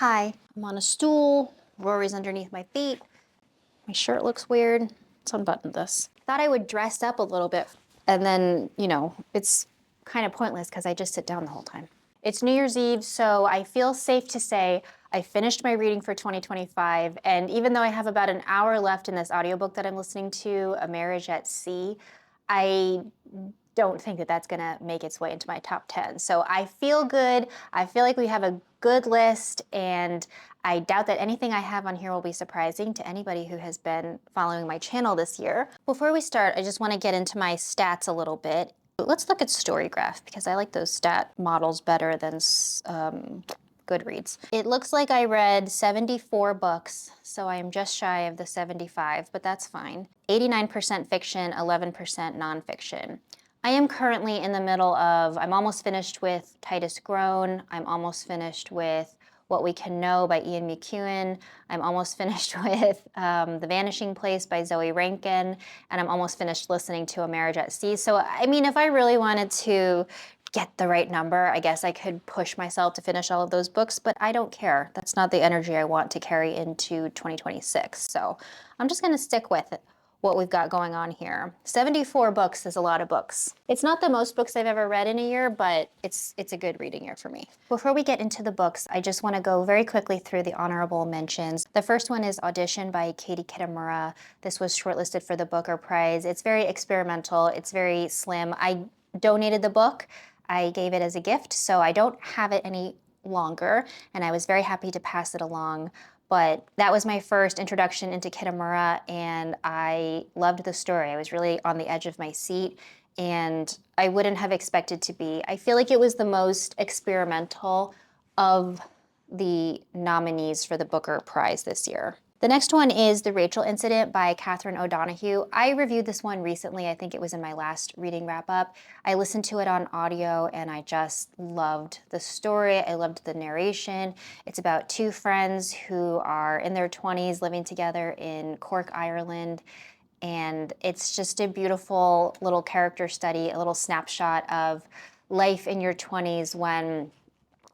Hi, I'm on a stool. Rory's underneath my feet. My shirt looks weird. Let's unbutton this. Thought I would dress up a little bit, and then, it's kind of pointless because I just sit down the whole time. It's New Year's Eve, so I feel safe to say I finished my reading for 2025, and even though I have about an hour left in this audiobook that I'm listening to, A Marriage at Sea, I don't think that that's gonna make its way into my top 10. So I feel good. I feel like we have a good list, and I doubt that anything I have on here will be surprising to anybody who has been following my channel this year. Before we start, I just want to get into my stats a little bit. Let's look at Storygraph because I like those stat models better than Goodreads. It looks like I read 74 books, so I am just shy of the 75, but that's fine. 89% fiction, 11% nonfiction. I am currently in the middle of, I'm almost finished with Titus Grown. I'm almost finished with What We Can Know by Ian McEwan. I'm almost finished with The Vanishing Place by Zoe Rankin. And I'm almost finished listening to A Marriage at Sea. So, I mean, if I really wanted to get the right number, I guess I could push myself to finish all of those books, but I don't care. That's not the energy I want to carry into 2026. So I'm just gonna stick with it. What we've got going on here. 74 books is a lot of books. It's not the most books I've ever read in a year, but it's a good reading year for me. Before we get into the books, I just want to go very quickly through the honorable mentions. The first one is Audition by Katie Kitamura. This was shortlisted for the Booker Prize. It's very experimental, it's very slim. I donated the book, I gave it as a gift, so I don't have it any longer, and I was very happy to pass it along. But that was my first introduction into Kitamura, and I loved the story. I was really on the edge of my seat, and I wouldn't have expected to be. I feel like it was the most experimental of the nominees for the Booker Prize this year. The next one is The Rachel Incident by Catherine O'Donoghue. I reviewed this one recently. I think it was in my last reading wrap-up. I listened to it on audio and I just loved the story. I loved the narration. It's about two friends who are in their 20s living together in Cork, Ireland. And it's just a beautiful little character study, a little snapshot of life in your 20s when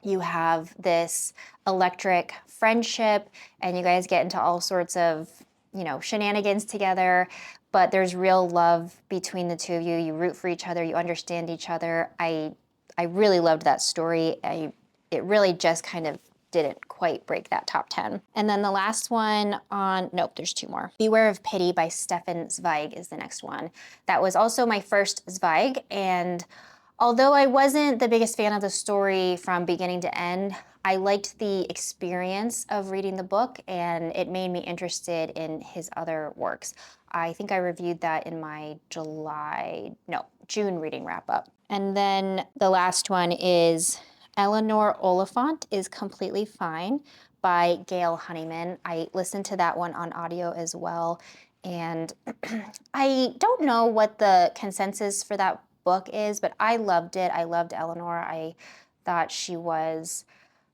you have this electric friendship and you guys get into all sorts of, shenanigans together, but there's real love between the two of you. You root for each other, you understand each other. I really loved that story. It really just kind of didn't quite break that top 10. And then the last one nope, there's two more. Beware of Pity by Stefan Zweig is the next one. That was also my first Zweig, and although I wasn't the biggest fan of the story from beginning to end, I liked the experience of reading the book, and it made me interested in his other works. I think I reviewed that in my June reading wrap-up. And then the last one is Eleanor Oliphant is Completely Fine by Gail Honeyman. I listened to that one on audio as well, and I don't know what the consensus for that book is, but I loved it. I loved Eleanor. I thought she was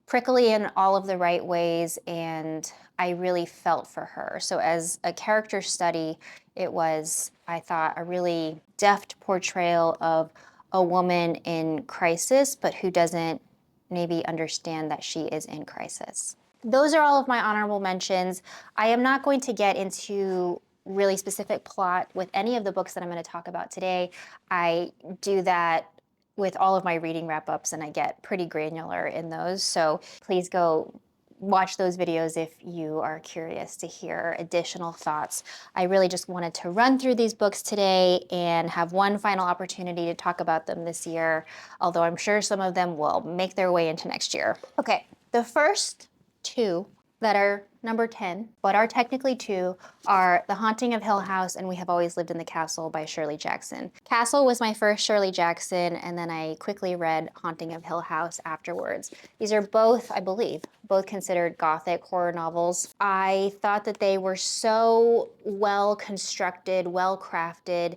prickly in all of the right ways, and I really felt for her. So as a character study, it was, I thought, a really deft portrayal of a woman in crisis, but who doesn't maybe understand that she is in crisis. Those are all of my honorable mentions. I am not going to get into really specific plot with any of the books that I'm going to talk about today. I do that with all of my reading wrap-ups, and I get pretty granular in those. So please go watch those videos if you are curious to hear additional thoughts. I really just wanted to run through these books today and have one final opportunity to talk about them this year, although I'm sure some of them will make their way into next year. Okay, the first two that are number 10, but are technically two, are The Haunting of Hill House and We Have Always Lived in the Castle by Shirley Jackson. Castle was my first Shirley Jackson, and then I quickly read Haunting of Hill House afterwards. These are both, I believe, both considered gothic horror novels. I thought that they were so well constructed, well crafted.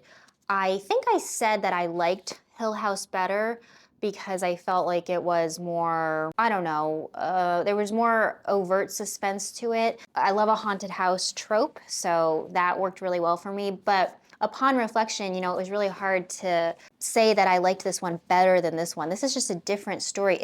I think I said that I liked Hill House better because I felt like it was more, I don't know, there was more overt suspense to it. I love a haunted house trope, so that worked really well for me. But upon reflection, you know, it was really hard to say that I liked this one better than this one. This is just a different story.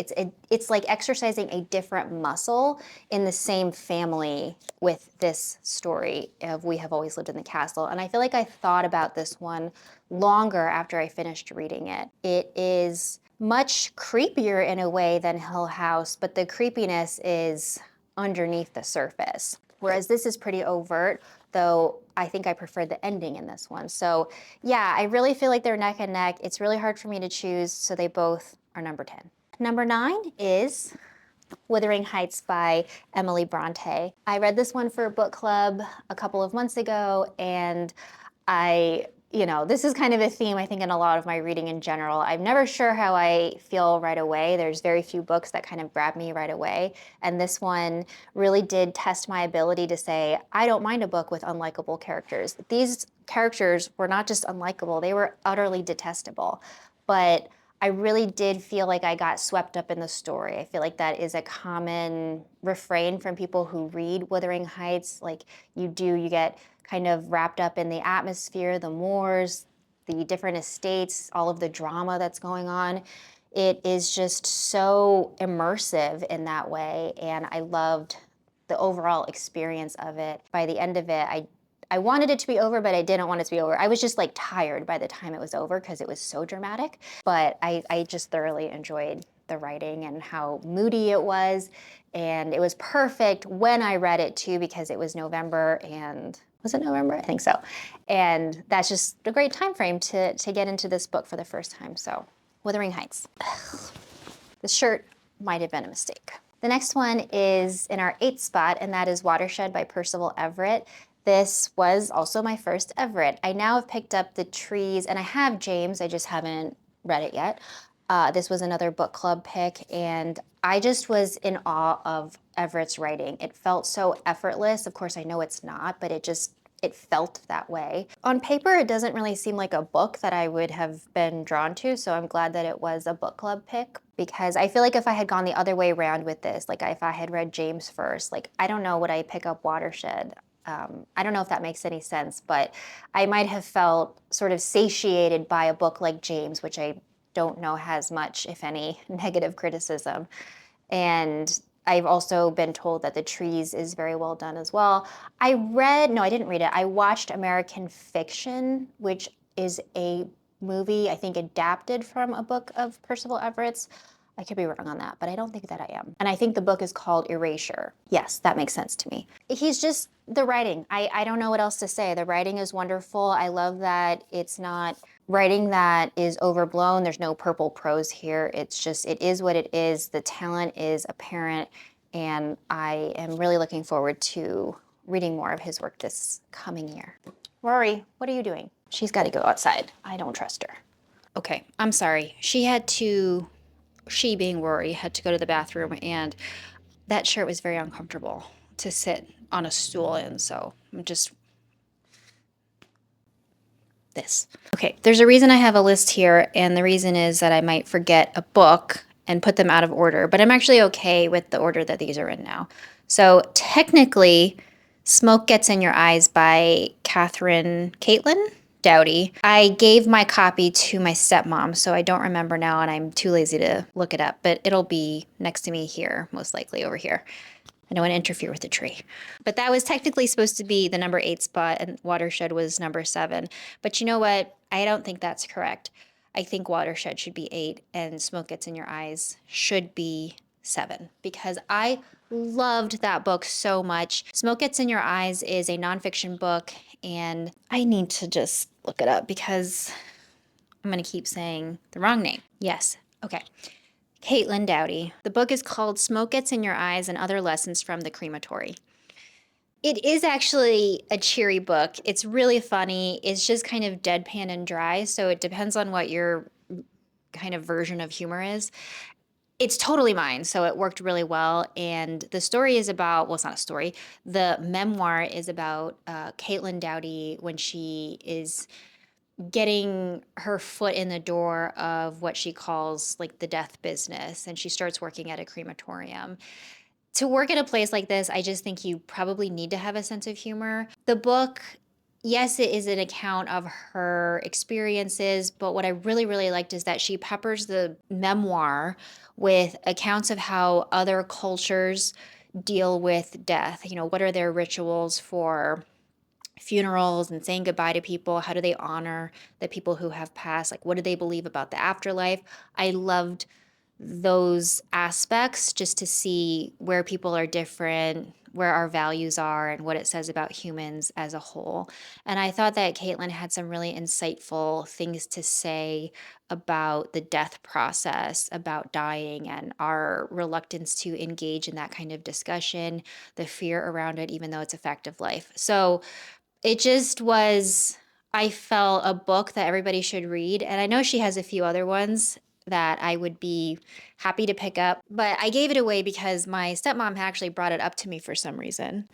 It's like exercising a different muscle in the same family with this story of We Have Always Lived in the Castle. And I feel like I thought about this one longer after I finished reading it. It is much creepier in a way than Hill House, but the creepiness is underneath the surface. Whereas this is pretty overt, though I think I preferred the ending in this one. So yeah, I really feel like they're neck and neck. It's really hard for me to choose, so they both are number 10. Number 9 is Wuthering Heights by Emily Bronte. I read this one for a book club a couple of months ago, and this is kind of a theme, I think, in a lot of my reading in general. I'm never sure how I feel right away. There's very few books that kind of grab me right away. And this one really did test my ability to say, I don't mind a book with unlikable characters. These characters were not just unlikable, they were utterly detestable. But I really did feel like I got swept up in the story. I feel like that is a common refrain from people who read Wuthering Heights. Like you get kind of wrapped up in the atmosphere, the moors, the different estates, all of the drama that's going on. It is just so immersive in that way, and I loved the overall experience of it. By the end of it, I wanted it to be over, but I didn't want it to be over. I was just like tired by the time it was over because it was so dramatic, but I just thoroughly enjoyed the writing and how moody it was, and it was perfect when I read it too because it was November, and was it November? I think so. And that's just a great time frame to get into this book for the first time. So, Wuthering Heights. The shirt might have been a mistake. The next one is in our 8th spot, and that is Watershed by Percival Everett. This was also my first Everett. I now have picked up The Trees, and I have James, I just haven't read it yet. This was another book club pick, and I just was in awe of Everett's writing. It felt so effortless. Of course, I know it's not, but it felt that way. On paper, it doesn't really seem like a book that I would have been drawn to, so I'm glad that it was a book club pick, because I feel like if I had gone the other way around with this, like if I had read James first, like I don't know, would I pick up Watershed? I don't know if that makes any sense, but I might have felt sort of satiated by a book like James, which I don't know has much, if any, negative criticism. And I've also been told that The Trees is very well done as well. I didn't read it. I watched American Fiction, which is a movie, I think, adapted from a book of Percival Everett's. I could be wrong on that, but I don't think that I am. And I think the book is called Erasure. Yes, that makes sense to me. He's just, the writing, I don't know what else to say. The writing is wonderful. I love that it's not writing that is overblown. There's no purple prose here. It's just, it is what it is. The talent is apparent, and I am really looking forward to reading more of his work this coming year. Rory, what are you doing? She's got to go outside. I don't trust her. Okay, I'm sorry. She being Rory, had to go to the bathroom, and that shirt was very uncomfortable to sit on a stool in, so I'm just this. Okay, there's a reason I have a list here, and the reason is that I might forget a book and put them out of order, but I'm actually okay with the order that these are in now. So technically, Smoke Gets in Your Eyes by Caitlin Doughty. I gave my copy to my stepmom, so I don't remember now, and I'm too lazy to look it up, but it'll be next to me here, most likely over here. I don't want to interfere with the tree. But that was technically supposed to be the number 8 spot, and Watershed was number 7. But you know what? I don't think that's correct. I think Watershed should be 8, and Smoke Gets in Your Eyes should be 7, because I loved that book so much. Smoke Gets in Your Eyes is a nonfiction book, and I need to just look it up because I'm going to keep saying the wrong name. Yes. Okay. Caitlin Doughty. The book is called Smoke Gets in Your Eyes and Other Lessons from the Crematory. It is actually a cheery book. It's really funny. It's just kind of deadpan and dry, so it depends on what your kind of version of humor is. It's totally mine, so it worked really well. And the story is about, well, it's not a story. The memoir is about Caitlin Doughty when she is getting her foot in the door of what she calls like the death business, and she starts working at a crematorium. To work at a place like this, I just think you probably need to have a sense of humor. The book yes, it is an account of her experiences, but what I really, really liked is that she peppers the memoir with accounts of how other cultures deal with death. You know, what are their rituals for funerals and saying goodbye to people? How do they honor the people who have passed? Like, what do they believe about the afterlife? I loved those aspects just to see where people are different, where our values are, and what it says about humans as a whole. And I thought that Caitlin had some really insightful things to say about the death process, about dying, and our reluctance to engage in that kind of discussion, the fear around it, even though it's a fact of life. So it just was, I felt, a book that everybody should read. And I know she has a few other ones that I would be happy to pick up, but I gave it away because my stepmom actually brought it up to me for some reason.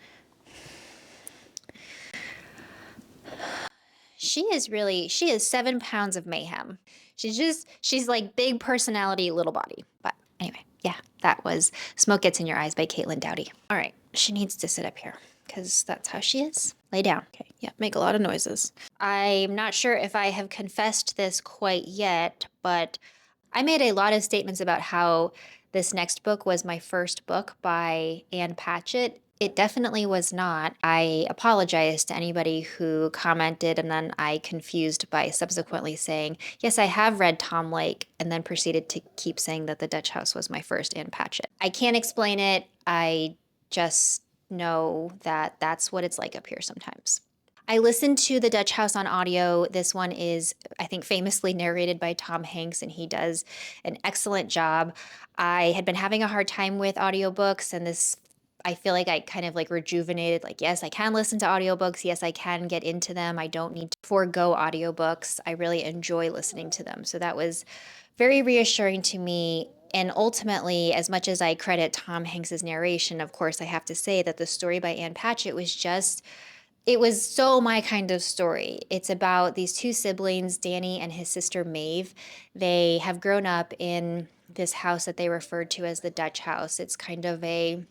She is 7 pounds of mayhem. She's like big personality, little body. But anyway, yeah, that was Smoke Gets in Your Eyes by Caitlin Doughty. All right, she needs to sit up here because that's how she is. Lay down. Okay, yeah, make a lot of noises. I'm not sure if I have confessed this quite yet, but I made a lot of statements about how this next book was my first book by Ann Patchett. It definitely was not. I apologize to anybody who commented and then I confused by subsequently saying, yes, I have read Tom Lake, and then proceeded to keep saying that The Dutch House was my first Ann Patchett. I can't explain it. I just know that that's what it's like up here sometimes. I listened to The Dutch House on audio. This one is, I think, famously narrated by Tom Hanks, and he does an excellent job. I had been having a hard time with audiobooks, and this, I feel like I kind of like rejuvenated, like, yes, I can listen to audiobooks. Yes, I can get into them. I don't need to forego audiobooks. I really enjoy listening to them. So that was very reassuring to me. And ultimately, as much as I credit Tom Hanks's narration, of course, I have to say that the story by Ann Patchett was just, it was so my kind of story. It's about these two siblings, Danny and his sister Maeve. They have grown up in this house that they referred to as the Dutch house. It's kind of a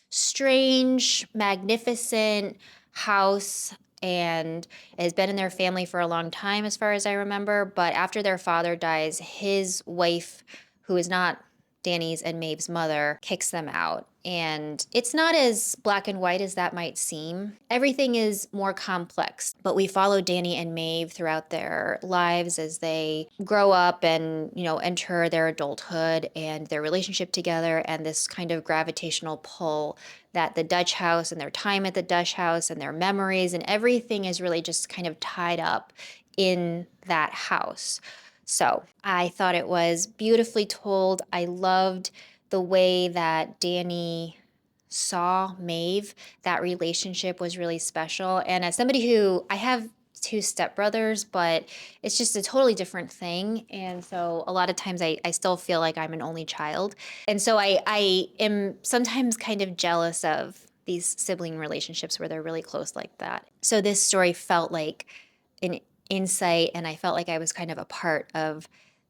strange, magnificent house, and it has been in their family for a long time, as far as I remember. But after their father dies, his wife, who is not Danny's and Maeve's mother, kicks them out. And it's not as black and white as that might seem. Everything is more complex, but we follow Danny and Maeve throughout their lives as they grow up and, you know, enter their adulthood and their relationship together, and this kind of gravitational pull that the Dutch house and their time at the Dutch house and their memories and everything is really just kind of tied up in that house. So I thought it was beautifully told. I loved the way that Danny saw Maeve. That relationship was really special. And as somebody who, I have two stepbrothers, but it's just a totally different thing. And so a lot of times I still feel like I'm an only child. And so I am sometimes kind of jealous of these sibling relationships where they're really close like that. So this story felt like an insight, and I felt like I was kind of a part of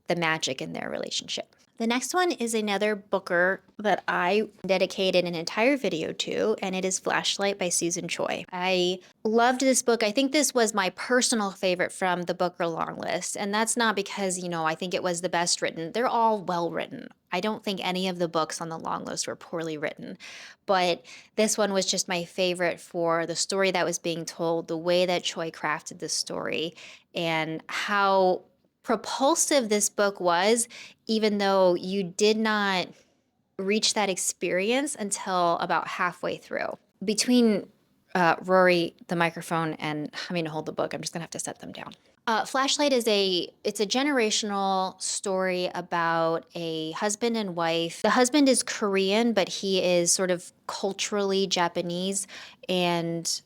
the magic in their relationship. The next one is another booker that I dedicated an entire video to, and it is Flashlight by Susan Choi. I loved this book. I think this was my personal favorite from the Booker long list, and that's not because, you know, I think it was the best written. They're all well written. I don't think any of the books on the long list were poorly written, but this one was just my favorite for the story that was being told, the way that Choi crafted the story, and how propulsive this book was, even though you did not reach that experience until about halfway through. Between Rory, the microphone, and having to hold the book, I'm just gonna have to set them down. Flashlight is it's a generational story about a husband and wife. The husband is Korean, but he is sort of culturally Japanese and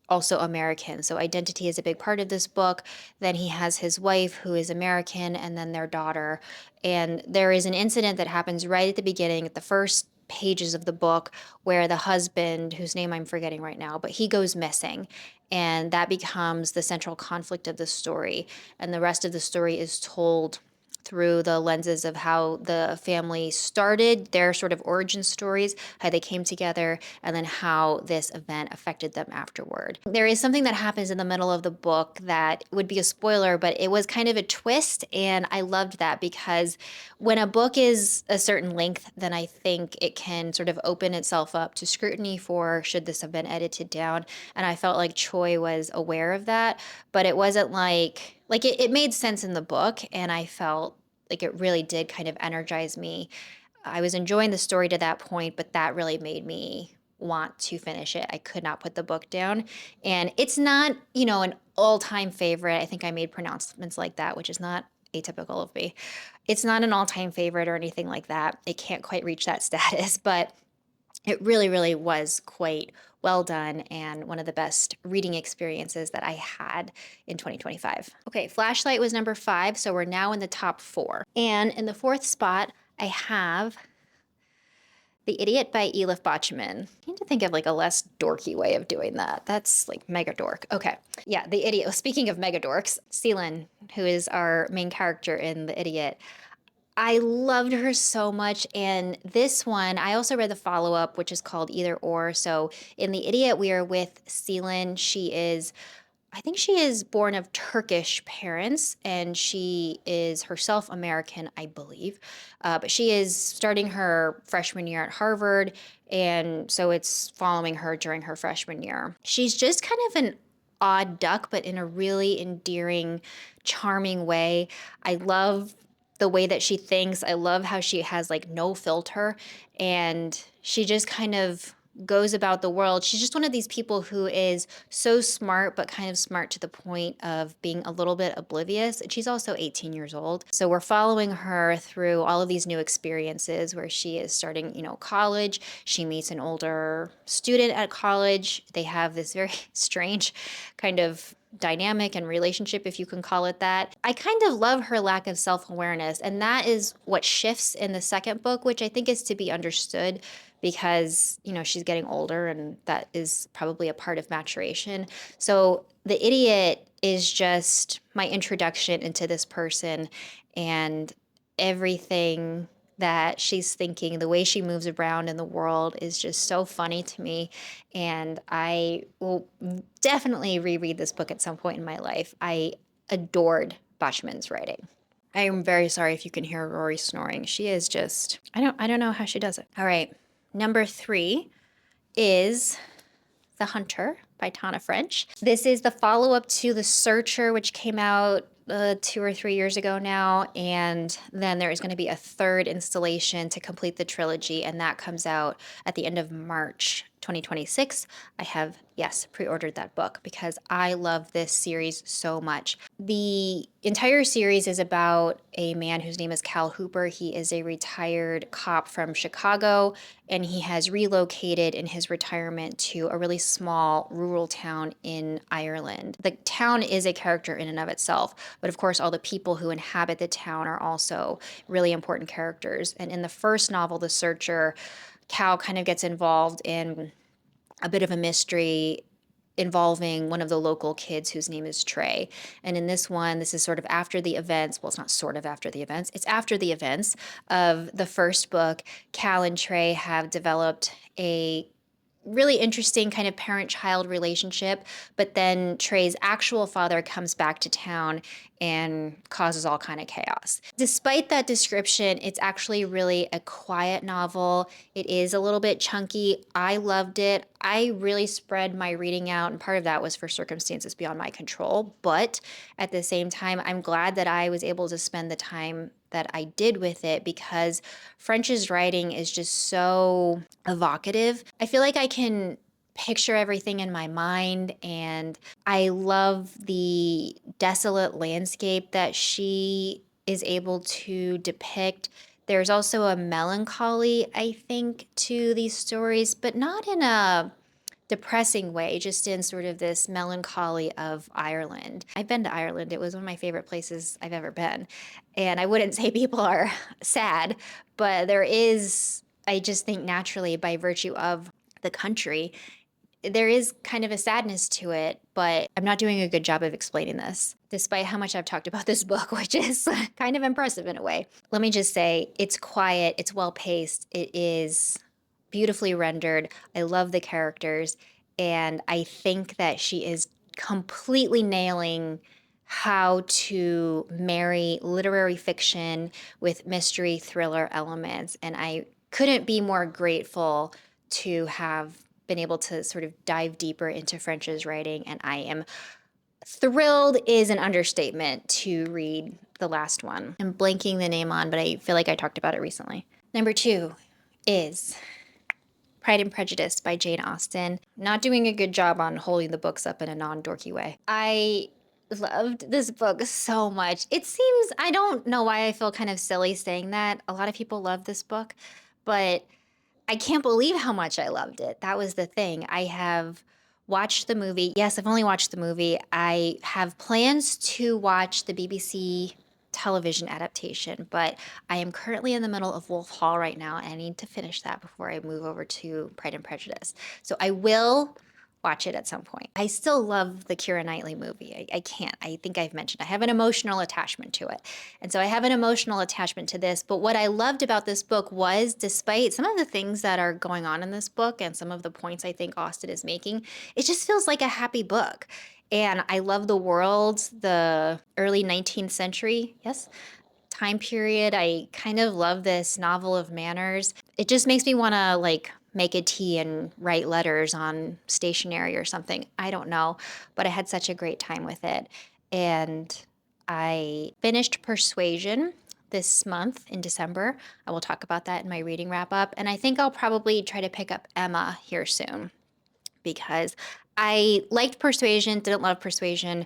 also American. So identity is a big part of this book. Then he has his wife who is American, and then their daughter. And there is an incident that happens right at the beginning, at the first pages of the book, where the husband, whose name I'm forgetting right now, but he goes missing. And that becomes the central conflict of the story. And the rest of the story is told through the lenses of how the family started, their sort of origin stories, how they came together, and then how this event affected them afterward. There is something that happens in the middle of the book that would be a spoiler, but it was kind of a twist, and I loved that because when a book is a certain length, then I think it can sort of open itself up to scrutiny for should this have been edited down, and I felt like Choi was aware of that, but it wasn't like it made sense in the book, and I felt like it really did kind of energize me. I was enjoying the story to that point, but that really made me want to finish it. I could not put the book down. And it's not, an all-time favorite. I think I made pronouncements like that, which is not atypical of me. It's not an all-time favorite or anything like that. It can't quite reach that status, but it really, really was quite well done and one of the best reading experiences that I had in 2025. Okay, Flashlight was number 5, so we're now in the top 4. And in the 4th spot, I have The Idiot by Elif Bachman. I need to think of like a less dorky way of doing that. That's like mega dork. Okay. Yeah, The Idiot. Speaking of mega dorks, Celine, who is our main character in The Idiot, I loved her so much. And this one, I also read the follow up, which is called Either Or. So in The Idiot, we are with Celine. I think she is born of Turkish parents, and she is herself American, I believe. But she is starting her freshman year at Harvard, and so it's following her during her freshman year. She's just kind of an odd duck, but in a really endearing, charming way. I love the way that she thinks. I love how she has like no filter, and she just kind of goes about the world. She's just one of these people who is so smart, but kind of smart to the point of being a little bit oblivious. And she's also 18 years old. So we're following her through all of these new experiences where she is starting, college. She meets an older student at college. They have this very strange kind of dynamic and relationship, if you can call it that. I kind of love her lack of self-awareness, and that is what shifts in the second book, which I think is to be understood because, she's getting older and that is probably a part of maturation. So The Idiot is just my introduction into this person and everything that she's thinking, the way she moves around in the world is just so funny to me. And I will definitely reread this book at some point in my life. I adored Bachman's writing. I am very sorry if you can hear Rory snoring. She is just, I don't know how she does it. All right. Number 3 is The Hunter by Tana French. This is the follow-up to The Searcher, which came out 2 or 3 years ago now, and then there is going to be a third installation to complete the trilogy, and that comes out at the end of March 2026. I have, yes, pre-ordered that book because I love this series so much. The entire series is about a man whose name is Cal Hooper. He is a retired cop from Chicago, and he has relocated in his retirement to a really small rural town in Ireland. The town is a character in and of itself, but of course all the people who inhabit the town are also really important characters. And in the first novel, The Searcher, Cal kind of gets involved in a bit of a mystery involving one of the local kids whose name is Trey. And in this one, this is sort of after the events. Well, it's not sort of after the events. It's after the events of the first book. Cal and Trey have developed a really interesting kind of parent-child relationship, but then Trey's actual father comes back to town and causes all kind of chaos. Despite that description, it's actually really a quiet novel. It is a little bit chunky. I loved it. I really spread my reading out, and part of that was for circumstances beyond my control, but at the same time, I'm glad that I was able to spend the time that I did with it because French's writing is just so evocative. I feel like I can picture everything in my mind, and I love the desolate landscape that she is able to depict. There's also a melancholy, I think, to these stories, but not in a depressing way, just in sort of this melancholy of Ireland. I've been to Ireland. It was one of my favorite places I've ever been. And I wouldn't say people are sad, but there is, I just think naturally by virtue of the country, there is kind of a sadness to it, but I'm not doing a good job of explaining this, despite how much I've talked about this book, which is kind of impressive in a way. Let me just say, it's quiet, it's well-paced, it is beautifully rendered. I love the characters, and I think that she is completely nailing how to marry literary fiction with mystery thriller elements. And I couldn't be more grateful to have been able to sort of dive deeper into French's writing. And I am thrilled is an understatement to read the last one. I'm blanking the name on, but I feel like I talked about it recently. Number 2 is Pride and Prejudice by Jane Austen. Not doing a good job on holding the books up in a non-dorky way. I loved this book so much. It seems, I don't know why I feel kind of silly saying that. A lot of people love this book, but I can't believe how much I loved it. That was the thing. I have watched the movie. Yes, I've only watched the movie. I have plans to watch the BBC television adaptation, but I am currently in the middle of Wolf Hall right now, and I need to finish that before I move over to Pride and Prejudice. So I will watch it at some point. I still love the Keira Knightley movie. I can't. I think I've mentioned I have an emotional attachment to it. And so I have an emotional attachment to this. But what I loved about this book was, despite some of the things that are going on in this book and some of the points I think Austen is making, it just feels like a happy book. And I love the world, the early 19th century, yes, time period. I kind of love this novel of manners. It just makes me want to like make a tea and write letters on stationery or something. I don't know, but I had such a great time with it. And I finished Persuasion this month in December. I will talk about that in my reading wrap up. And I think I'll probably try to pick up Emma here soon because I liked Persuasion, didn't love Persuasion,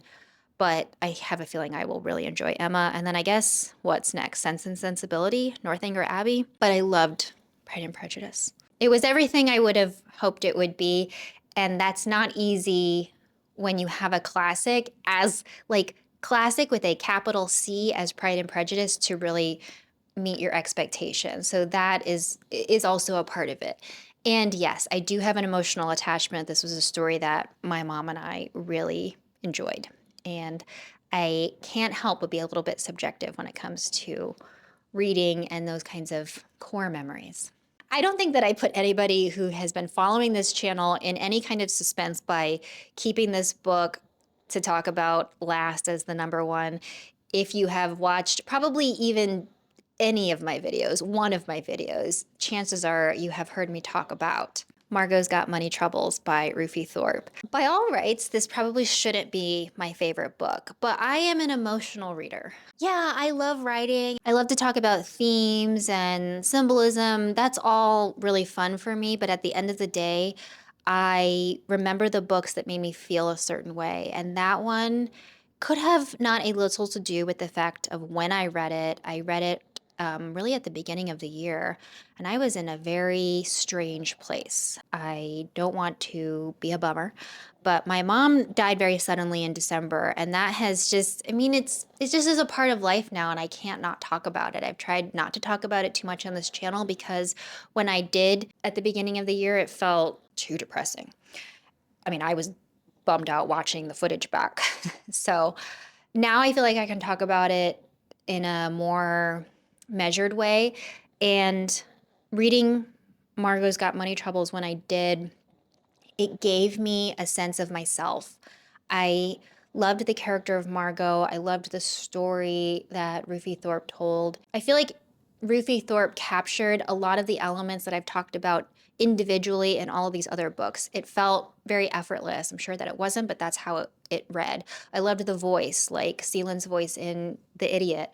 but I have a feeling I will really enjoy Emma. And then I guess what's next? Sense and Sensibility, Northanger Abbey. But I loved Pride and Prejudice. It was everything I would have hoped it would be. And that's not easy when you have a classic as like classic with a capital C as Pride and Prejudice to really meet your expectations. So that is also a part of it. And yes, I do have an emotional attachment. This was a story that my mom and I really enjoyed. And I can't help but be a little bit subjective when it comes to reading and those kinds of core memories. I don't think that I put anybody who has been following this channel in any kind of suspense by keeping this book to talk about last as the number one. If you have watched probably even any of my videos, one of my videos, chances are you have heard me talk about Margot's Got Money Troubles by Rufi Thorpe. By all rights, this probably shouldn't be my favorite book, but I am an emotional reader. Yeah, I love writing. I love to talk about themes and symbolism. That's all really fun for me, but at the end of the day, I remember the books that made me feel a certain way, and that one could have not a little to do with the fact of when I read it. I read it really at the beginning of the year, and I was in a very strange place. I don't want to be a bummer, but my mom died very suddenly in December, and that has just, I mean, it's just is a part of life now, and I can't not talk about it. I've tried not to talk about it too much on this channel because when I did at the beginning of the year, it felt too depressing. I mean, I was bummed out watching the footage back. So now I feel like I can talk about it in a more measured way. And reading Margot's Got Money Troubles when I did, it gave me a sense of myself. I loved the character of Margot. I loved the story that Rufi Thorpe told. I feel like Rufi Thorpe captured a lot of the elements that I've talked about individually in all of these other books. It felt very effortless. I'm sure that it wasn't, but that's how it read. I loved the voice, like Seelan's voice in The Idiot.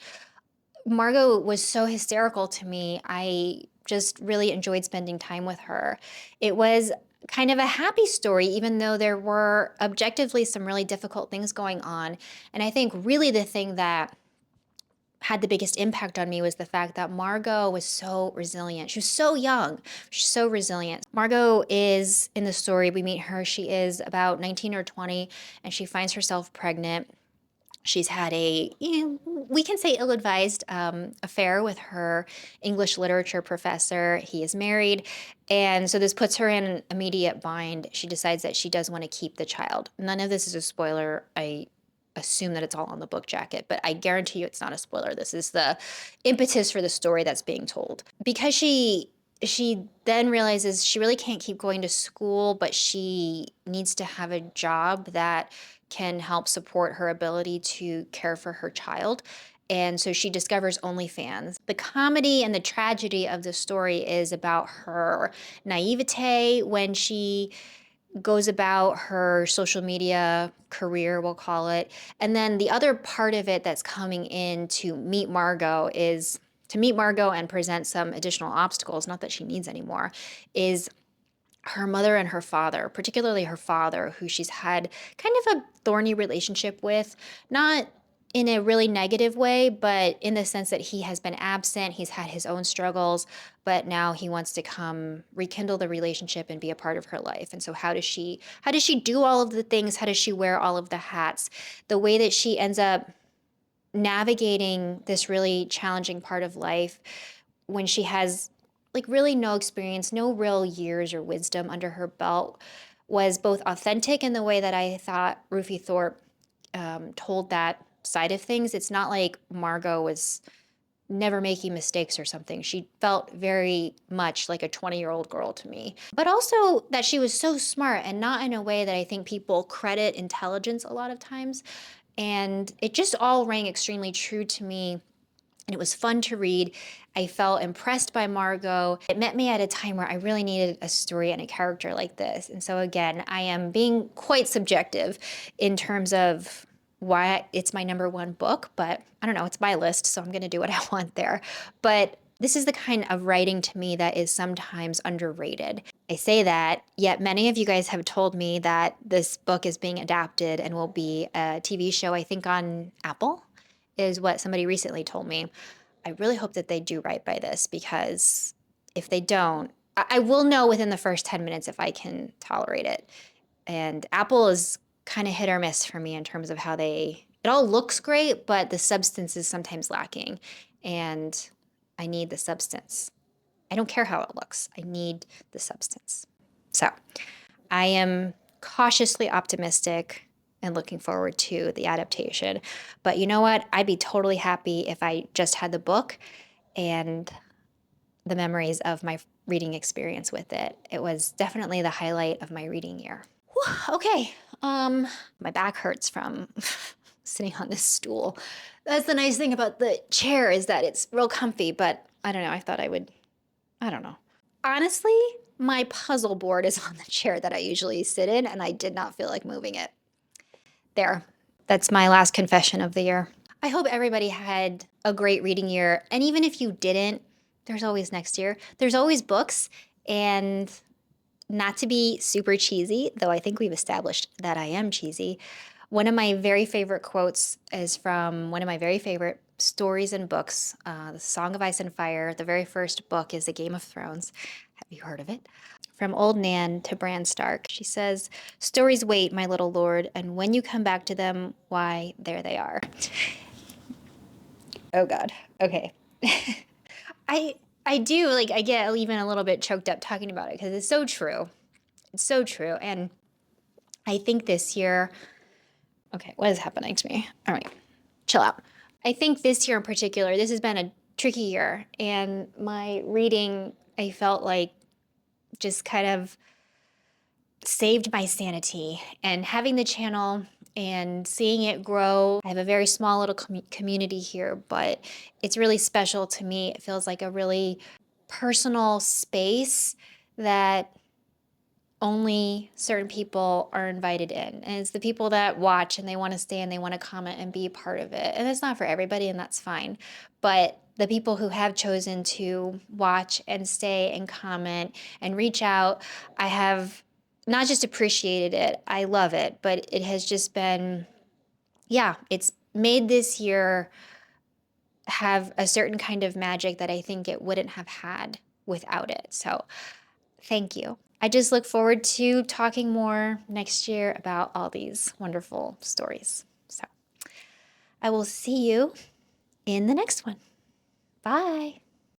Margot was so hysterical to me. I just really enjoyed spending time with her. It was kind of a happy story, even though there were objectively some really difficult things going on. And I think really the thing that had the biggest impact on me was the fact that Margot was so resilient. She was so young. She's so resilient. Margot is, in the story, we meet her, she is about 19 or 20, and she finds herself pregnant. She's had a, we can say ill-advised affair with her English literature professor. He is married. And so this puts her in an immediate bind. She decides that she does want to keep the child. None of this is a spoiler. I assume that it's all on the book jacket, but I guarantee you it's not a spoiler. This is the impetus for the story that's being told. Because she then realizes she really can't keep going to school, but she needs to have a job that can help support her ability to care for her child. And so she discovers OnlyFans. The comedy and the tragedy of the story is about her naivete when she goes about her social media career, we'll call it. And then the other part of it that's coming in to meet Margot is to meet Margot and present some additional obstacles, not that she needs anymore, is her mother and her father, particularly her father, who she's had kind of a thorny relationship with, not in a really negative way, but in the sense that he has been absent, he's had his own struggles, but now he wants to come rekindle the relationship and be a part of her life. And so how does she do all of the things? How does she wear all of the hats? The way that she ends up navigating this really challenging part of life when she has like really no experience, no real years or wisdom under her belt, was both authentic in the way that I thought Ruthie Thorpe told that side of things. It's not like Margot was never making mistakes or something. She felt very much like a 20-year-old girl to me. But also that she was so smart, and not in a way that I think people credit intelligence a lot of times. And it just all rang extremely true to me. And it was fun to read. I felt impressed by Margot. It met me at a time where I really needed a story and a character like this. And so again, I am being quite subjective in terms of why it's my #1 book, but I don't know, it's my list, so I'm gonna do what I want there. But this is the kind of writing to me that is sometimes underrated. I say that, yet many of you guys have told me that this book is being adapted and will be a TV show, I think on Apple, is what somebody recently told me. I really hope that they do right by this, because if they don't, I will know within the first 10 minutes if I can tolerate it. And Apple is kind of hit or miss for me in terms of how it all looks great, but the substance is sometimes lacking. And I need the substance. I don't care how it looks. I need the substance. So I am cautiously optimistic and looking forward to the adaptation. But you know what? I'd be totally happy if I just had the book and the memories of my reading experience with it. It was definitely the highlight of my reading year. Whew, okay, my back hurts from sitting on this stool. That's the nice thing about the chair, is that it's real comfy, but I don't know, I don't know. Honestly, my puzzle board is on the chair that I usually sit in, and I did not feel like moving it. There, that's my last confession of the year. I hope everybody had a great reading year, and even if you didn't, there's always next year. There's always books, and not to be super cheesy, though I think we've established that I am cheesy, one of my very favorite quotes is from one of my very favorite stories and books, The Song of Ice and Fire. The very first book is The Game of Thrones. Have you heard of it? From Old Nan to Bran Stark. She says, "Stories wait, my little lord, and when you come back to them, why, there they are." Oh God. Okay. I do, like, I get even a little bit choked up talking about it because it's so true. It's so true. And I think this year, okay, what is happening to me? All right, chill out. I think this year in particular, this has been a tricky year, and my reading, I felt like, just kind of saved my sanity. And having the channel and seeing it grow, I have a very small little community here, but it's really special to me. It feels like a really personal space that only certain people are invited in. And it's the people that watch and they want to stay and they want to comment and be a part of it. And it's not for everybody, and that's fine. But the people who have chosen to watch and stay and comment and reach out, I have not just appreciated it, I love it, but it has just been, yeah, it's made this year have a certain kind of magic that I think it wouldn't have had without it. So thank you. I just look forward to talking more next year about all these wonderful stories. So I will see you in the next one. Bye.